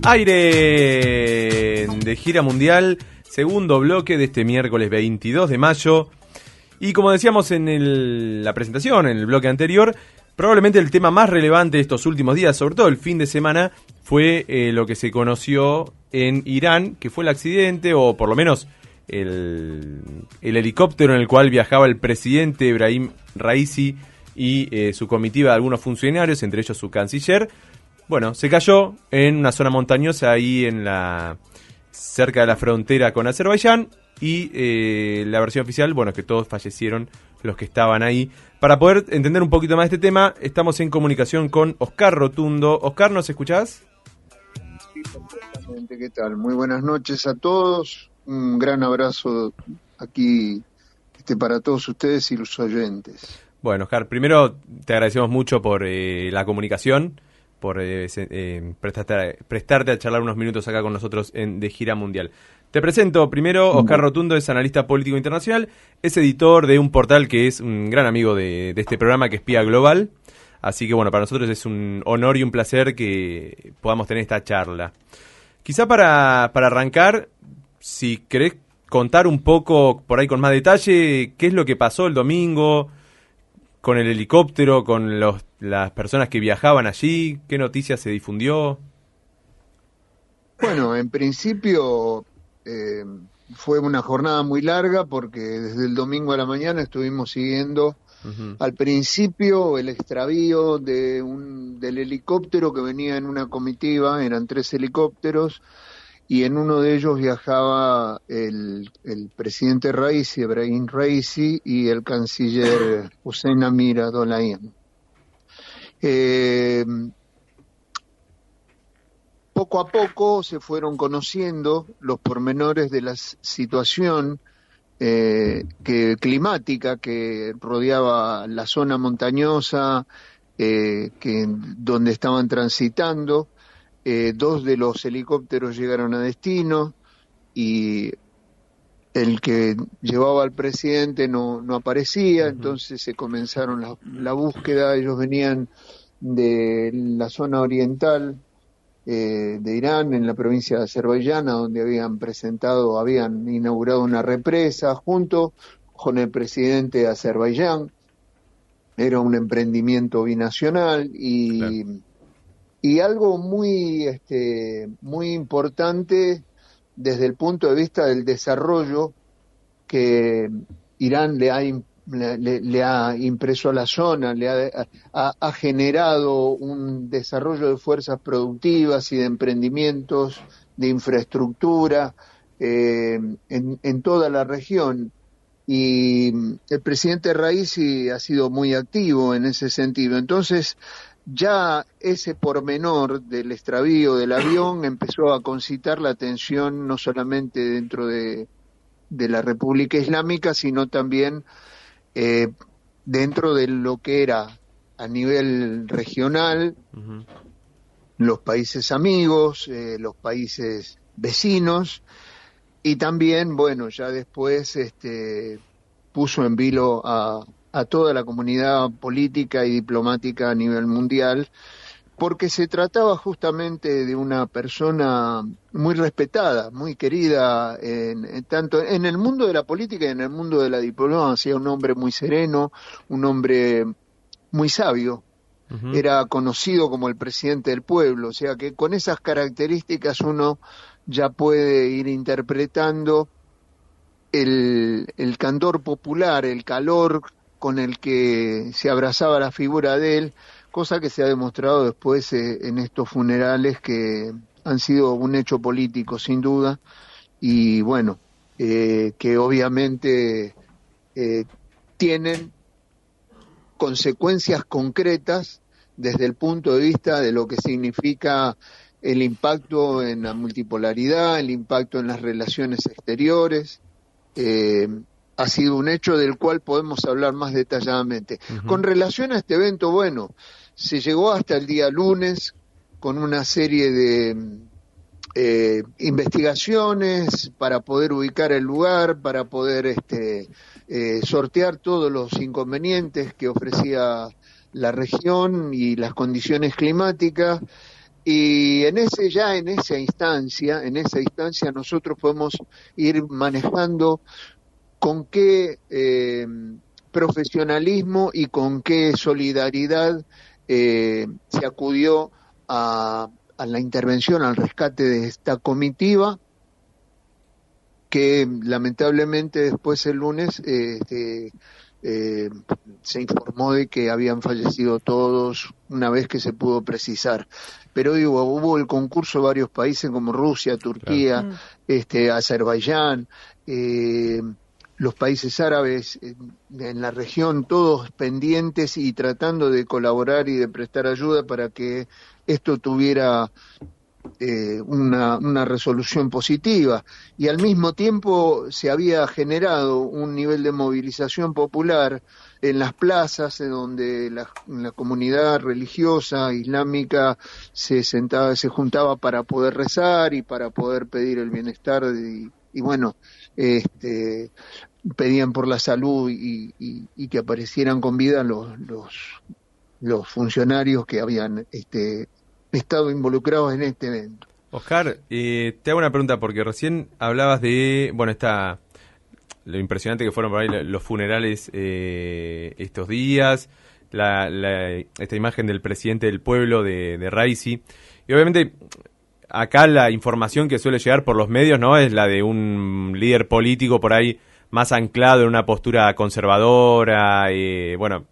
Aire de gira mundial, segundo bloque de este miércoles 22 de mayo. Y como decíamos en la presentación, en el bloque anterior, probablemente el tema más relevante de estos últimos días, sobre todo el fin de semana, fue lo que se conoció en Irán, que fue el accidente, o por lo menos el helicóptero en el cual viajaba el presidente Ebrahim Raisi y su comitiva de algunos funcionarios, entre ellos su canciller. Bueno, se cayó en una zona montañosa ahí cerca de la frontera con Azerbaiyán y la versión oficial, bueno, es que todos fallecieron los que estaban ahí. Para poder entender un poquito más de este tema, estamos en comunicación con Oscar Rotundo. Oscar, ¿nos escuchás? Sí, perfectamente. ¿Qué tal? Muy buenas noches a todos. Un gran abrazo aquí para todos ustedes y los oyentes. Bueno, Oscar, primero te agradecemos mucho por la comunicación, por prestarte a charlar unos minutos acá con nosotros de Gira Mundial. Te presento primero, Oscar Rotundo es analista político internacional, es editor de un portal que es un gran amigo de este programa, que es Espía Global, así que bueno, para nosotros es un honor y un placer que podamos tener esta charla. Quizá para arrancar, si querés contar un poco por ahí con más detalle, qué es lo que pasó el domingo con el helicóptero, con las personas que viajaban allí, qué noticias se difundió. Bueno, en principio fue una jornada muy larga porque desde el domingo a la mañana estuvimos siguiendo al principio el extravío del helicóptero que venía en una comitiva, eran 3 helicópteros, y en uno de ellos viajaba el presidente Raisi, Ebrahim Raisi, y el canciller Hossein Amir Abdollahian. Poco a poco se fueron conociendo los pormenores de la situación climática que rodeaba la zona montañosa donde estaban transitando. 2 de los helicópteros llegaron a destino y el que llevaba al presidente no aparecía, entonces se comenzaron la búsqueda. Ellos venían de la zona oriental de Irán, en la provincia de Azerbaiyán, donde habían inaugurado una represa junto con el presidente de Azerbaiyán. Era un emprendimiento binacional y... Claro. Y algo muy importante desde el punto de vista del desarrollo que Irán le ha impreso a la zona, ha generado un desarrollo de fuerzas productivas y de emprendimientos, de infraestructura en toda la región. Y el presidente Raisi ha sido muy activo en ese sentido. Entonces, ya ese pormenor del extravío del avión empezó a concitar la atención no solamente dentro de la República Islámica, sino también dentro de lo que era a nivel regional, los países amigos, los países vecinos, y también, bueno, ya después puso en vilo a toda la comunidad política y diplomática a nivel mundial, porque se trataba justamente de una persona muy respetada, muy querida, tanto en el mundo de la política y en el mundo de la diplomacia, un hombre muy sereno, un hombre muy sabio. Era conocido como el presidente del pueblo, o sea que con esas características uno ya puede ir interpretando el candor popular, el calor con el que se abrazaba la figura de él, cosa que se ha demostrado después en estos funerales, que han sido un hecho político sin duda, y bueno, que obviamente tienen consecuencias concretas desde el punto de vista de lo que significa el impacto en la multipolaridad, el impacto en las relaciones exteriores. Ha sido un hecho del cual podemos hablar más detalladamente. Con relación a este evento, bueno, se llegó hasta el día lunes con una serie de investigaciones para poder ubicar el lugar, para poder sortear todos los inconvenientes que ofrecía la región y las condiciones climáticas. Y en esa instancia nosotros podemos ir manejando con qué profesionalismo y con qué solidaridad se acudió a la intervención, al rescate de esta comitiva, que lamentablemente después el lunes se informó de que habían fallecido todos una vez que se pudo precisar. Pero digo, hubo el concurso de varios países como Rusia, Turquía, claro. Azerbaiyán, los países árabes en la región, todos pendientes y tratando de colaborar y de prestar ayuda para que esto tuviera una resolución positiva, y al mismo tiempo se había generado un nivel de movilización popular en las plazas, en donde la comunidad religiosa islámica se juntaba para poder rezar y para poder pedir el bienestar y bueno, pedían por la salud y que aparecieran con vida los funcionarios que habían estado involucrados en este evento. Oscar, te hago una pregunta porque recién hablabas de, bueno, lo impresionante que fueron por ahí los funerales estos días, esta imagen del presidente del pueblo de Raisi, y obviamente acá la información que suele llegar por los medios, ¿no?, es la de un líder político por ahí más anclado en una postura conservadora, bueno,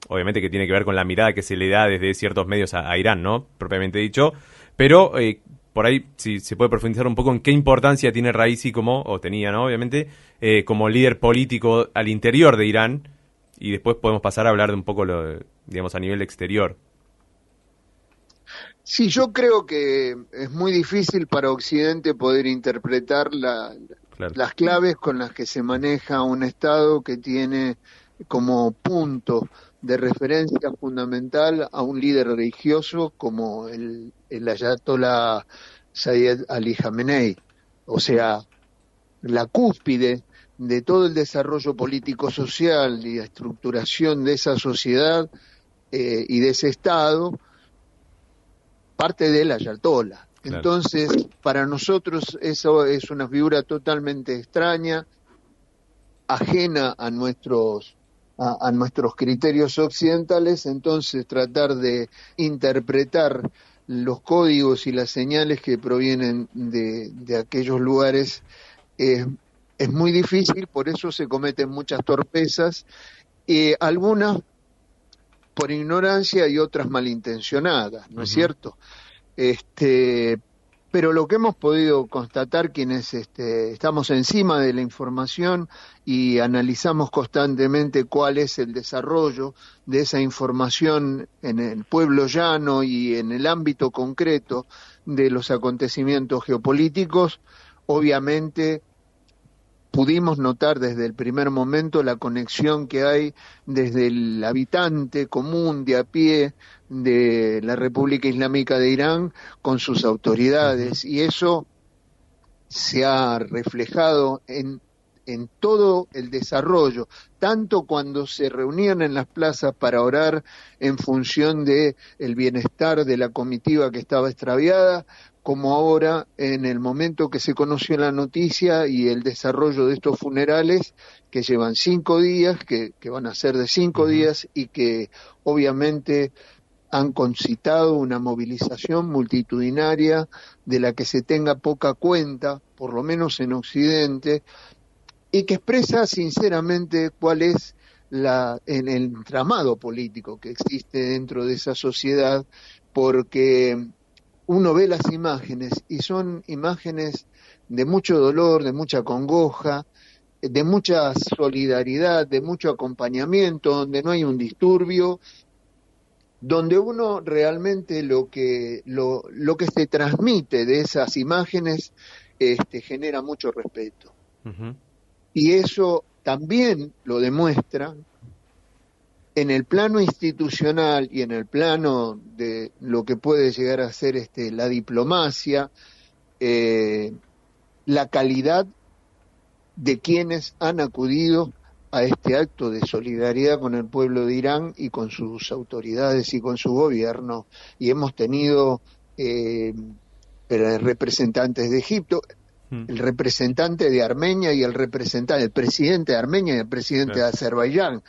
obviamente que tiene que ver con la mirada que se le da desde ciertos medios a Irán, ¿no?, propiamente dicho, pero por ahí si se puede profundizar un poco en qué importancia tiene Raisi tenía, ¿no?, obviamente, como líder político al interior de Irán, y después podemos pasar a hablar de un poco, digamos, a nivel exterior. Sí, yo creo que es muy difícil para Occidente poder interpretar claro, las claves con las que se maneja un Estado que tiene como punto de referencia fundamental a un líder religioso como el ayatolá Sayyid Ali Khamenei, o sea, la cúspide de todo el desarrollo político-social y la estructuración de esa sociedad y de ese Estado, parte del ayatolá. Claro. Entonces, para nosotros eso es una figura totalmente extraña, ajena a nuestros criterios occidentales. Entonces tratar de interpretar los códigos y las señales que provienen de aquellos lugares es muy difícil, por eso se cometen muchas torpezas, algunas por ignorancia y otras malintencionadas, ¿no es cierto? Pero lo que hemos podido constatar quienes estamos encima de la información y analizamos constantemente cuál es el desarrollo de esa información en el pueblo llano y en el ámbito concreto de los acontecimientos geopolíticos, obviamente pudimos notar desde el primer momento la conexión que hay desde el habitante común de a pie de la República Islámica de Irán con sus autoridades, y eso se ha reflejado en todo el desarrollo, tanto cuando se reunían en las plazas para orar en función de el bienestar de la comitiva que estaba extraviada, como ahora en el momento que se conoció la noticia y el desarrollo de estos funerales que llevan 5 días, que van a ser de 5 días y que obviamente han concitado una movilización multitudinaria de la que se tenga poca cuenta, por lo menos en Occidente, y que expresa sinceramente cuál es el entramado político que existe dentro de esa sociedad, porque uno ve las imágenes y son imágenes de mucho dolor, de mucha congoja, de mucha solidaridad, de mucho acompañamiento, donde no hay un disturbio, donde uno realmente lo que se transmite de esas imágenes genera mucho respeto. Y eso también lo demuestra en el plano institucional y en el plano de lo que puede llegar a ser la diplomacia, la calidad de quienes han acudido a este acto de solidaridad con el pueblo de Irán y con sus autoridades y con su gobierno. Y hemos tenido representantes de Egipto, el representante de Armenia y el presidente de Armenia y el presidente de Azerbaiyán,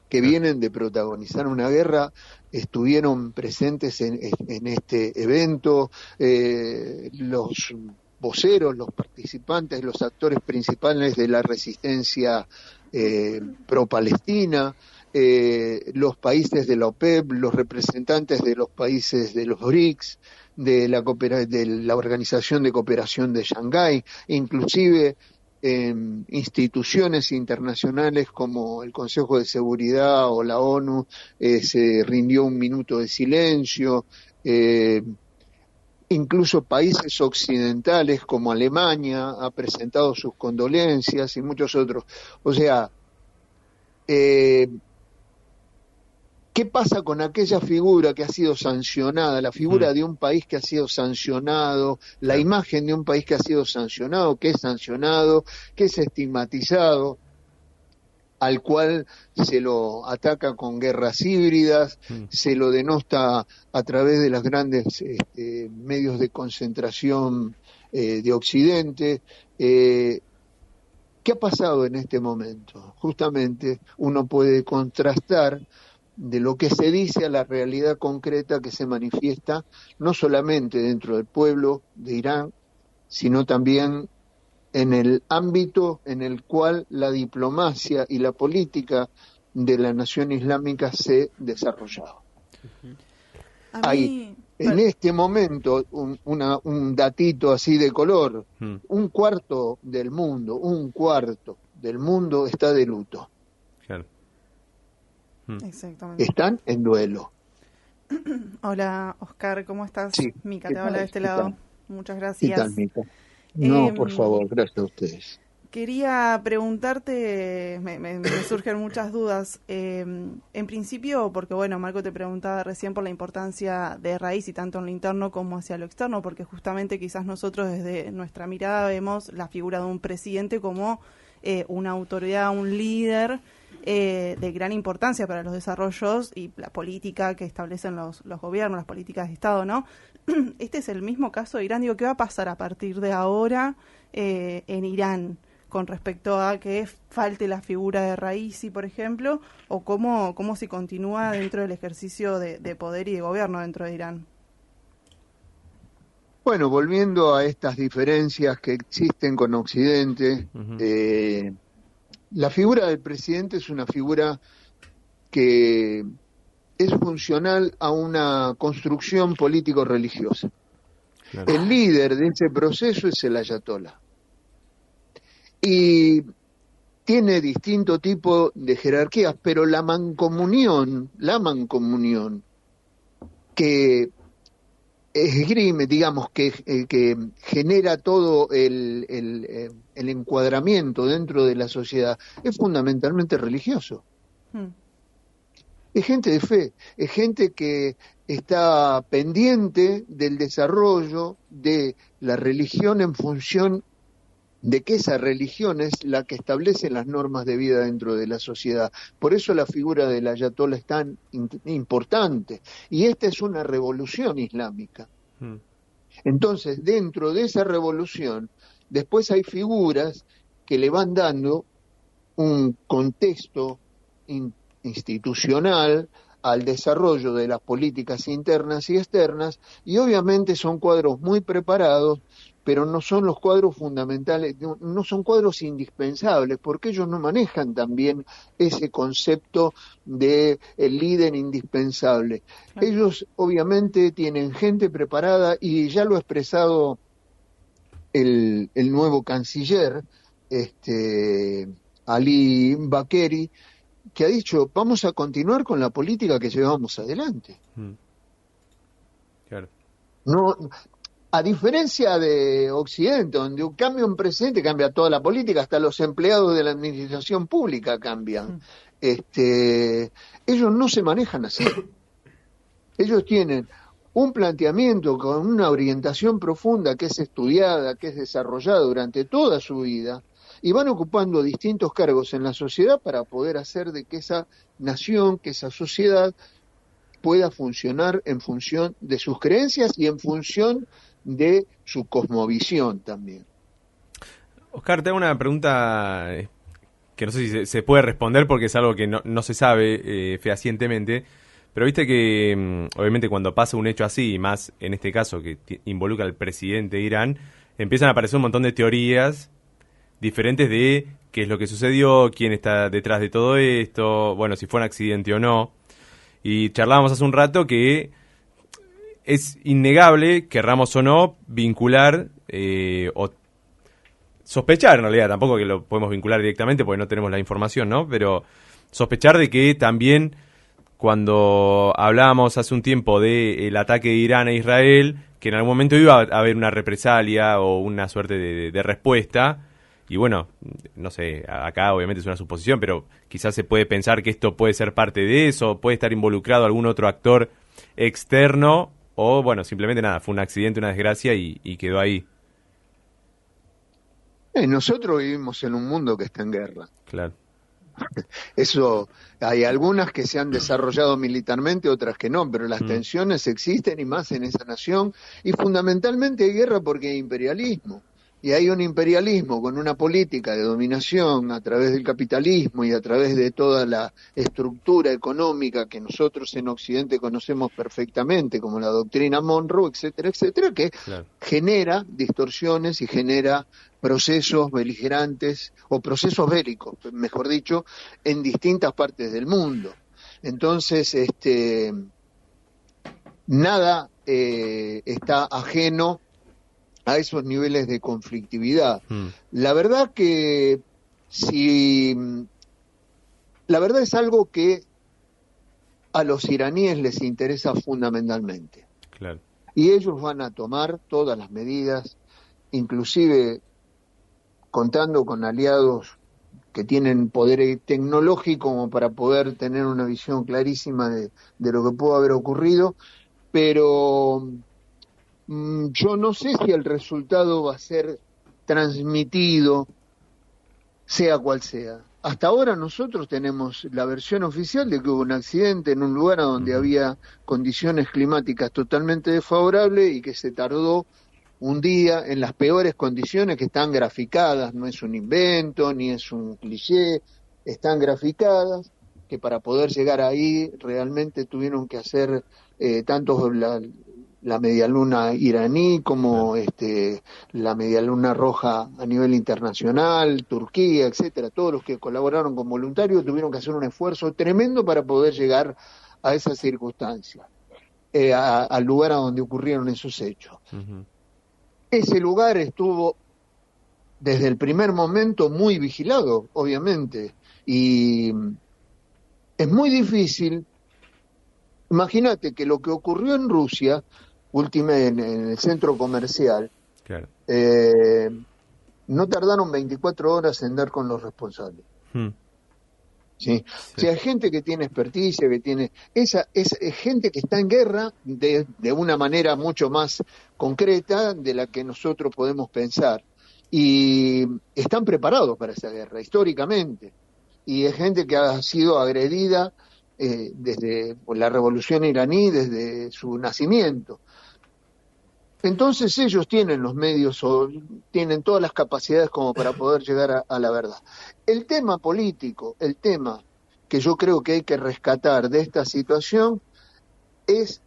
que vienen de protagonizar una guerra, estuvieron presentes en este evento, los voceros, los participantes, los actores principales de la resistencia pro-palestina, los países de la OPEP, los representantes de los países de los BRICS, de la Organización de Cooperación de Shanghái, inclusive instituciones internacionales como el Consejo de Seguridad o la ONU, se rindió un minuto de silencio, incluso países occidentales como Alemania ha presentado sus condolencias y muchos otros. O sea, ¿qué pasa con aquella figura que ha sido sancionada, la figura de un país que ha sido sancionado, la imagen de un país que ha sido sancionado, que es estigmatizado, al cual se lo ataca con guerras híbridas, se lo denosta a través de los grandes medios de concentración de Occidente? ¿Qué ha pasado en este momento? Justamente uno puede contrastar de lo que se dice a la realidad concreta que se manifiesta no solamente dentro del pueblo de Irán, sino también en el ámbito en el cual la diplomacia y la política de la nación islámica se desarrollado. Hay en este momento un datito así de color, un cuarto del mundo está de luto. Claro. Exactamente. Están en duelo. Hola, Oscar, ¿cómo estás? Sí. Mica te habla de este lado. Muchas gracias. ¿Qué tal, Mica? No, por favor, gracias a ustedes. Quería preguntarte, me surgen muchas dudas. En principio, porque bueno, Marco te preguntaba recién por la importancia de Raisi, tanto en lo interno como hacia lo externo, porque justamente quizás nosotros desde nuestra mirada vemos la figura de un presidente como una autoridad, un líder de gran importancia para los desarrollos y la política que establecen los gobiernos, las políticas de Estado, ¿no? Este es el mismo caso de Irán. Digo, ¿qué va a pasar a partir de ahora en Irán con respecto a que falte la figura de Raisi, por ejemplo, o cómo se continúa dentro del ejercicio de poder y de gobierno dentro de Irán? Bueno, volviendo a estas diferencias que existen con Occidente, la figura del presidente es una figura que es funcional a una construcción político-religiosa. Claro. El líder de ese proceso es el ayatolá. Y tiene distinto tipo de jerarquías, pero la mancomunión que esgrime, digamos, que genera todo el encuadramiento dentro de la sociedad, es fundamentalmente religioso. Es gente de fe, es gente que está pendiente del desarrollo de la religión en función de que esa religión es la que establece las normas de vida dentro de la sociedad. Por eso la figura del ayatolá es tan importante. Y esta es una revolución islámica. Entonces, dentro de esa revolución, después hay figuras que le van dando un contexto institucional al desarrollo de las políticas internas y externas, y obviamente son cuadros muy preparados, pero no son los cuadros fundamentales, no son cuadros indispensables, porque ellos no manejan también ese concepto de el líder indispensable. Ellos obviamente tienen gente preparada, y ya lo ha expresado el nuevo canciller, Ali Bakeri, que ha dicho, vamos a continuar con la política que llevamos adelante. Claro. No, a diferencia de Occidente, donde cambia un presidente, cambia toda la política, hasta los empleados de la administración pública cambian. Ellos no se manejan así. Ellos tienen un planteamiento con una orientación profunda que es estudiada, que es desarrollada durante toda su vida, y van ocupando distintos cargos en la sociedad para poder hacer de que esa nación, que esa sociedad pueda funcionar en función de sus creencias y en función de su cosmovisión también. Oscar, te hago una pregunta que no sé si se puede responder porque es algo que no se sabe fehacientemente, pero viste que obviamente cuando pasa un hecho así, y más en este caso que involucra al presidente de Irán, empiezan a aparecer un montón de teorías diferentes de qué es lo que sucedió, quién está detrás de todo esto, bueno, si fue un accidente o no. Y charlábamos hace un rato que es innegable, querramos o no, vincular o sospechar, en realidad, tampoco que lo podemos vincular directamente porque no tenemos la información, ¿no? Pero sospechar de que también cuando hablábamos hace un tiempo del ataque de Irán a Israel, que en algún momento iba a haber una represalia o una suerte de respuesta. Y bueno, no sé, acá obviamente es una suposición, pero quizás se puede pensar que esto puede ser parte de eso, puede estar involucrado algún otro actor externo, o bueno, simplemente nada, fue un accidente, una desgracia y quedó ahí. Nosotros vivimos en un mundo que está en guerra. Claro. Eso, hay algunas que se han desarrollado militarmente, otras que no, pero las tensiones existen y más en esa nación, y fundamentalmente hay guerra porque hay imperialismo. Y hay un imperialismo con una política de dominación a través del capitalismo y a través de toda la estructura económica que nosotros en Occidente conocemos perfectamente, como la doctrina Monroe, etcétera, etcétera, que genera distorsiones y genera procesos beligerantes o procesos bélicos, mejor dicho, en distintas partes del mundo. Entonces, nada está ajeno a esos niveles de conflictividad. La verdad que la verdad es algo que a los iraníes les interesa fundamentalmente. Claro. Y ellos van a tomar todas las medidas, inclusive contando con aliados que tienen poder tecnológico como para poder tener una visión clarísima de lo que pudo haber ocurrido, pero yo no sé si el resultado va a ser transmitido, sea cual sea. Hasta ahora nosotros tenemos la versión oficial de que hubo un accidente en un lugar donde había condiciones climáticas totalmente desfavorables y que se tardó un día en las peores condiciones que están graficadas, no es un invento ni es un cliché, están graficadas, que para poder llegar ahí realmente tuvieron que hacer tanto la medialuna iraní como la medialuna roja a nivel internacional, Turquía, etcétera. Todos los que colaboraron con voluntarios tuvieron que hacer un esfuerzo tremendo para poder llegar a esas circunstancias, al lugar a donde ocurrieron esos hechos. Ese lugar estuvo desde el primer momento muy vigilado, obviamente, y es muy difícil. Imagínate que lo que ocurrió en Rusia, en el centro comercial, claro, no tardaron 24 horas en dar con los responsables. ¿Sí? O sea, hay gente que tiene experticia, que tiene... es gente que está en guerra de una manera mucho más concreta de la que nosotros podemos pensar. Y están preparados para esa guerra, históricamente. Y es gente que ha sido agredida desde la revolución iraní, desde su nacimiento. Entonces ellos tienen los medios o tienen todas las capacidades como para poder llegar a la verdad. El tema político, el tema que yo creo que hay que rescatar de esta situación es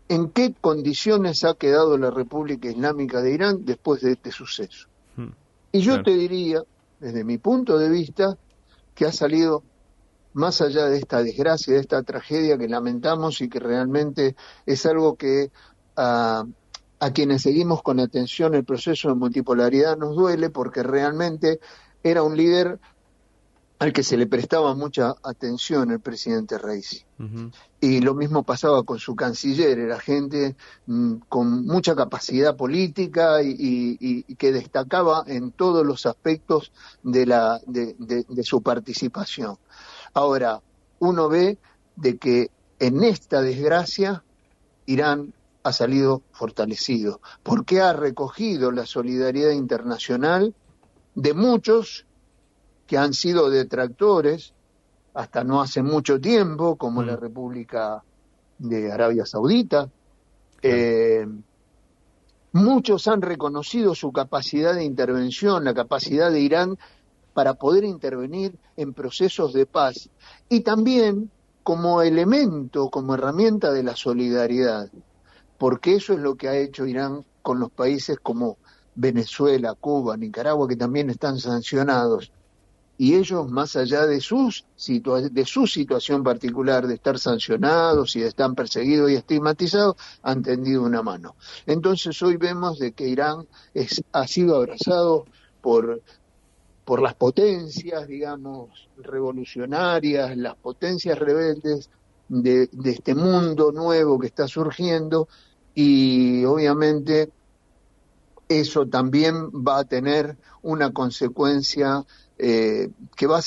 en qué condiciones ha quedado la República Islámica de Irán después de este suceso. Y yo te diría, desde mi punto de vista, que ha salido más allá de esta desgracia, de esta tragedia que lamentamos y que realmente es algo que a quienes seguimos con atención el proceso de multipolaridad nos duele, porque realmente era un líder al que se le prestaba mucha atención el presidente Raisi. Y lo mismo pasaba con su canciller, era gente con mucha capacidad política y que destacaba en todos los aspectos de su participación. Ahora, uno ve de que en esta desgracia Irán ha salido fortalecido, porque ha recogido la solidaridad internacional de muchos que han sido detractores hasta no hace mucho tiempo, como la República de Arabia Saudita. Muchos han reconocido su capacidad de intervención, la capacidad de Irán para poder intervenir en procesos de paz y también como elemento, como herramienta de la solidaridad, porque eso es lo que ha hecho Irán con los países como Venezuela, Cuba, Nicaragua, que también están sancionados. Y ellos, más allá de su situación particular, de estar sancionados y de estar perseguidos y estigmatizados, han tendido una mano. Entonces hoy vemos de que Irán ha sido abrazado por las potencias, digamos, revolucionarias, las potencias rebeldes de este mundo nuevo que está surgiendo, y obviamente eso también va a tener una consecuencia que va a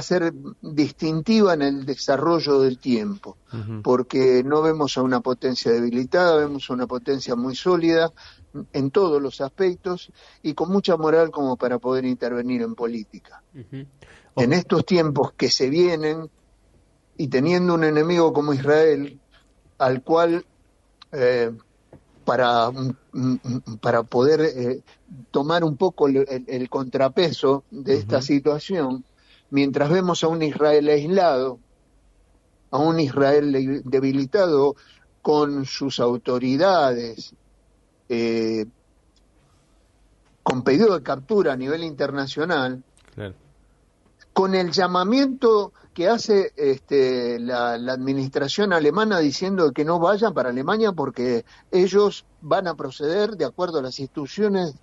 ser distintiva en el desarrollo del tiempo, porque no vemos a una potencia debilitada, vemos a una potencia muy sólida en todos los aspectos y con mucha moral como para poder intervenir en política. En estos tiempos que se vienen, y teniendo un enemigo como Israel, al cual para poder tomar un poco el contrapeso de esta situación, mientras vemos a un Israel aislado, a un Israel debilitado con sus autoridades, con pedido de captura a nivel internacional, claro, con el llamamiento que hace la administración alemana diciendo que no vayan para Alemania porque ellos van a proceder de acuerdo a las instrucciones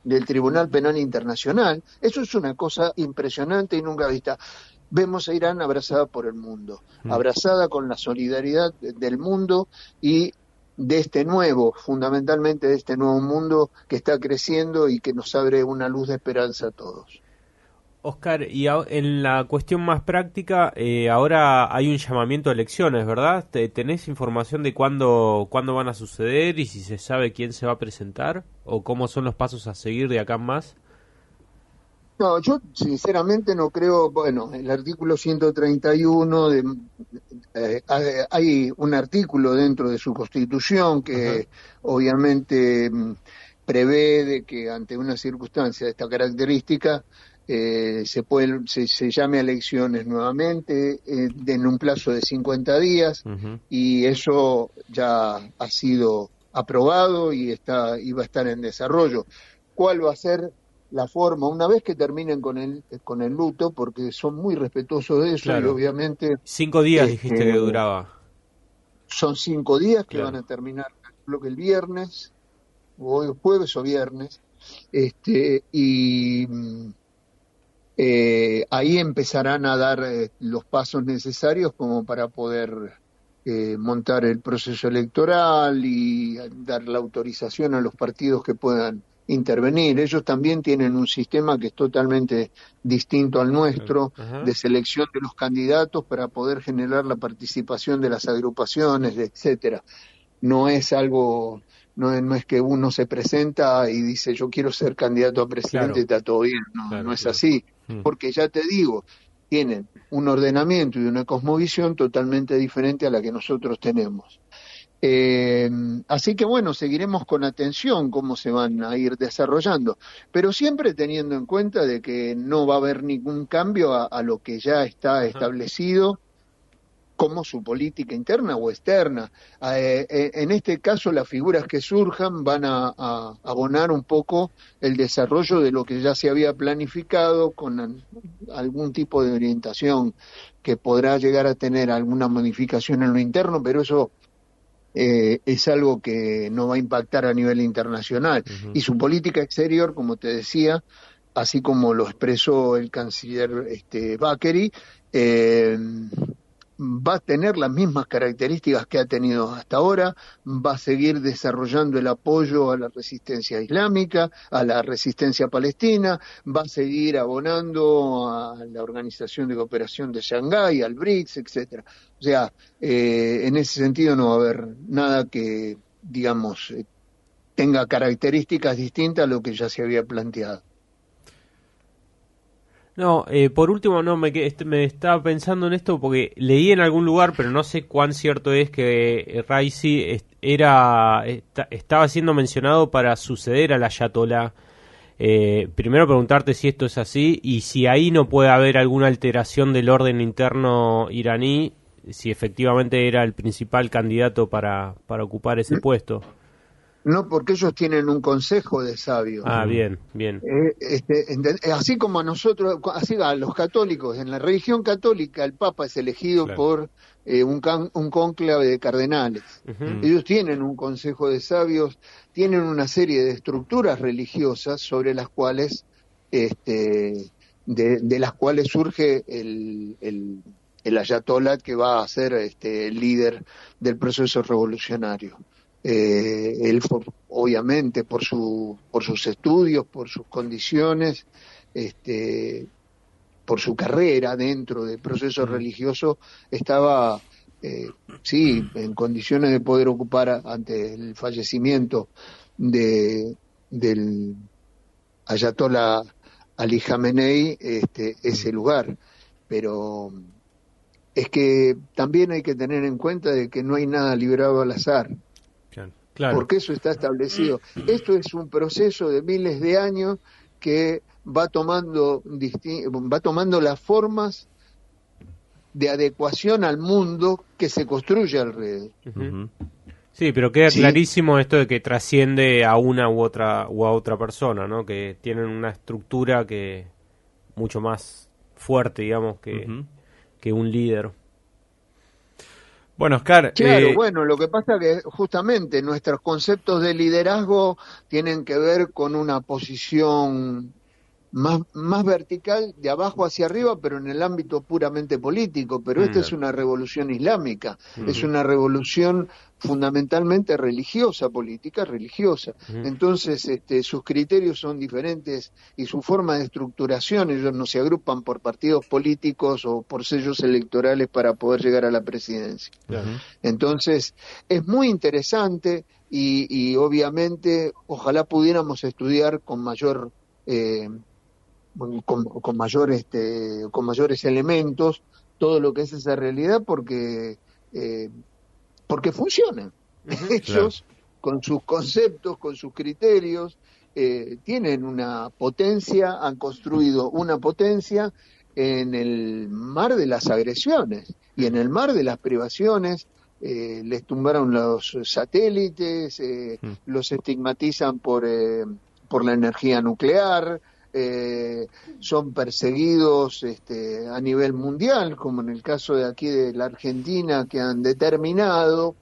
del Tribunal Penal Internacional. Eso es una cosa impresionante y nunca vista. Vemos a Irán abrazada por el mundo, abrazada con la solidaridad del mundo y fundamentalmente de este nuevo mundo que está creciendo y que nos abre una luz de esperanza a todos. Oscar, y en la cuestión más práctica, ahora hay un llamamiento a elecciones, ¿verdad? ¿Tenés información de cuándo van a suceder y si se sabe quién se va a presentar o cómo son los pasos a seguir de acá en más? No, yo sinceramente no creo. Bueno, el artículo 131 hay un artículo dentro de su Constitución que obviamente prevé de que ante una circunstancia de esta característica se llame a elecciones nuevamente en un plazo de 50 días y eso ya ha sido aprobado y va a estar en desarrollo. ¿Cuál va a ser la forma? Una vez que terminen con el luto, porque son muy respetuosos de eso, claro, y obviamente 5 días dijiste que duraba. Son 5 días que van a terminar, creo que el viernes, o el jueves o viernes, y ahí empezarán a dar los pasos necesarios como para poder montar el proceso electoral y dar la autorización a los partidos que puedan intervenir. Ellos también tienen un sistema que es totalmente distinto al nuestro, de selección de los candidatos para poder generar la participación de las agrupaciones, etcétera. No es algo, no es que uno se presenta y dice yo quiero ser candidato a presidente y está todo bien, no es así, porque ya te digo, tienen un ordenamiento y una cosmovisión totalmente diferente a la que nosotros tenemos. Así que bueno, seguiremos con atención cómo se van a ir desarrollando, pero siempre teniendo en cuenta de que no va a haber ningún cambio a lo que ya está establecido como su política interna o externa. En este caso, las figuras que surjan van a abonar un poco el desarrollo de lo que ya se había planificado con algún tipo de orientación que podrá llegar a tener alguna modificación en lo interno, pero eso es algo que no va a impactar a nivel internacional. Y su política exterior, como te decía, así como lo expresó el canciller Bakery, va a tener las mismas características que ha tenido hasta ahora, va a seguir desarrollando el apoyo a la resistencia islámica, a la resistencia palestina, va a seguir abonando a la Organización de Cooperación de Shanghái, al BRICS, etcétera. O sea, en ese sentido no va a haber nada que, digamos, tenga características distintas a lo que ya se había planteado. No, por último, no me estaba pensando en esto porque leí en algún lugar, pero no sé cuán cierto es que Raisi estaba siendo mencionado para suceder al Ayatollah. Primero preguntarte si esto es así y si ahí no puede haber alguna alteración del orden interno iraní, si efectivamente era el principal candidato para ocupar ese puesto. No, porque ellos tienen un consejo de sabios. Ah, bien, bien. Así como a nosotros, así a los católicos, en la religión católica el Papa es elegido Claro. por un cónclave de cardenales. Ujú. Ellos tienen un consejo de sabios, tienen una serie de estructuras religiosas sobre las cuales, de las cuales surge el ayatolá que va a ser el líder del proceso revolucionario. Él obviamente por sus estudios, por sus condiciones, por su carrera dentro del proceso religioso, estaba sí en condiciones de poder ocupar ante el fallecimiento del Ayatollah Ali Khamenei ese lugar, pero es que también hay que tener en cuenta de que no hay nada librado al azar. Claro. Porque eso está establecido. Esto es un proceso de miles de años que va tomando las formas de adecuación al mundo que se construye alrededor. Uh-huh. Sí, pero queda clarísimo esto de que trasciende a una u a otra persona, ¿no? Que tienen una estructura que mucho más fuerte, digamos, que un líder. Bueno, Oscar. Claro, bueno, lo que pasa que justamente nuestros conceptos de liderazgo tienen que ver con una posición más vertical, de abajo hacia arriba, pero en el ámbito puramente político. Pero esta es una revolución islámica, es una revolución fundamentalmente religiosa, política religiosa. Entonces, sus criterios son diferentes y su forma de estructuración, ellos no se agrupan por partidos políticos o por sellos electorales para poder llegar a la presidencia. Entonces, es muy interesante y obviamente ojalá pudiéramos estudiar con mayor con mayores elementos todo lo que es esa realidad porque funcionan. Ellos con sus conceptos, con sus criterios tienen una potencia, han construido una potencia en el mar de las agresiones y en el mar de las privaciones. Les tumbaron los satélites, los estigmatizan por la energía nuclear, son perseguidos a nivel mundial, como en el caso de aquí de la Argentina, que han determinado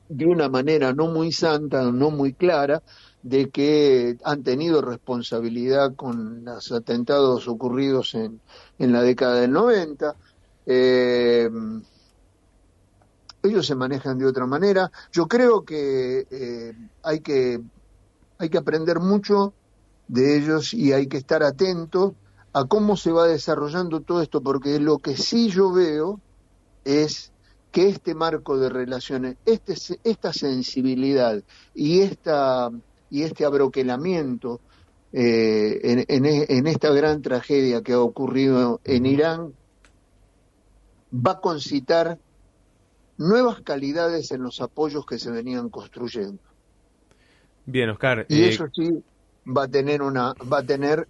de una manera no muy santa, no muy clara, de que han tenido responsabilidad con los atentados ocurridos en la década del 90. Ellos se manejan de otra manera. Yo creo que hay que aprender mucho de ellos y hay que estar atentos a cómo se va desarrollando todo esto, porque lo que sí yo veo es que este marco de relaciones, esta sensibilidad y este abroquelamiento en esta gran tragedia que ha ocurrido en Irán va a concitar nuevas calidades en los apoyos que se venían construyendo. Bien, Oscar. Y eso sí va a tener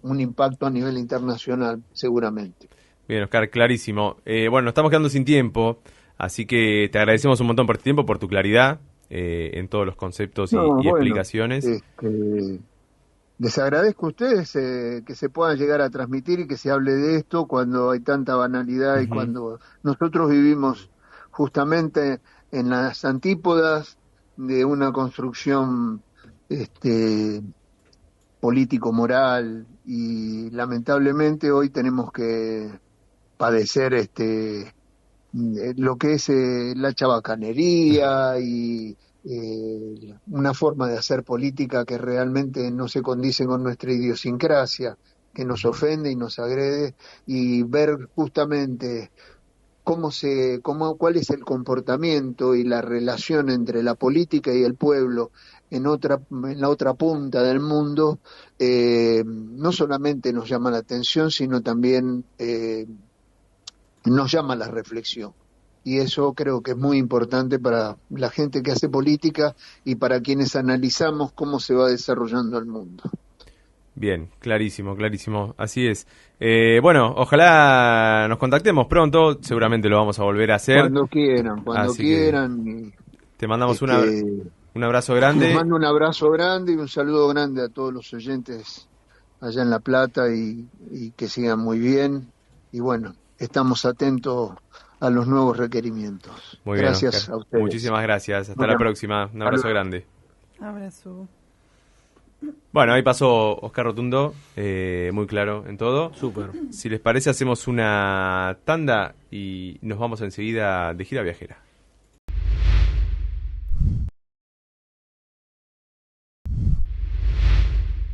un impacto a nivel internacional, seguramente. Bien, Oscar, clarísimo. Bueno, nos estamos quedando sin tiempo, así que te agradecemos un montón por tu tiempo, por tu claridad en todos los conceptos y explicaciones. Les agradezco a ustedes que se puedan llegar a transmitir y que se hable de esto cuando hay tanta banalidad y cuando nosotros vivimos justamente en las antípodas de una construcción político-moral, y lamentablemente hoy tenemos que padecer lo que es la chabacanería y una forma de hacer política que realmente no se condice con nuestra idiosincrasia, que nos ofende y nos agrede, y ver justamente cuál es el comportamiento y la relación entre la política y el pueblo en la otra punta del mundo, no solamente nos llama la atención, sino también nos llama la reflexión. Y eso creo que es muy importante para la gente que hace política y para quienes analizamos cómo se va desarrollando el mundo. Bien, clarísimo, clarísimo, así es. Bueno, ojalá nos contactemos pronto, seguramente lo vamos a volver a hacer. Cuando quieran. Te mandamos un abrazo grande. Les mando un abrazo grande y un saludo grande a todos los oyentes allá en La Plata y que sigan muy bien. Y bueno, estamos atentos a los nuevos requerimientos. Muy bien, gracias Oscar. a ustedes. Muchísimas gracias. Hasta la próxima. Un abrazo grande. Abrazo. Bueno, ahí pasó Oscar Rotundo, muy claro en todo. Súper. Si les parece, hacemos una tanda y nos vamos enseguida de gira viajera.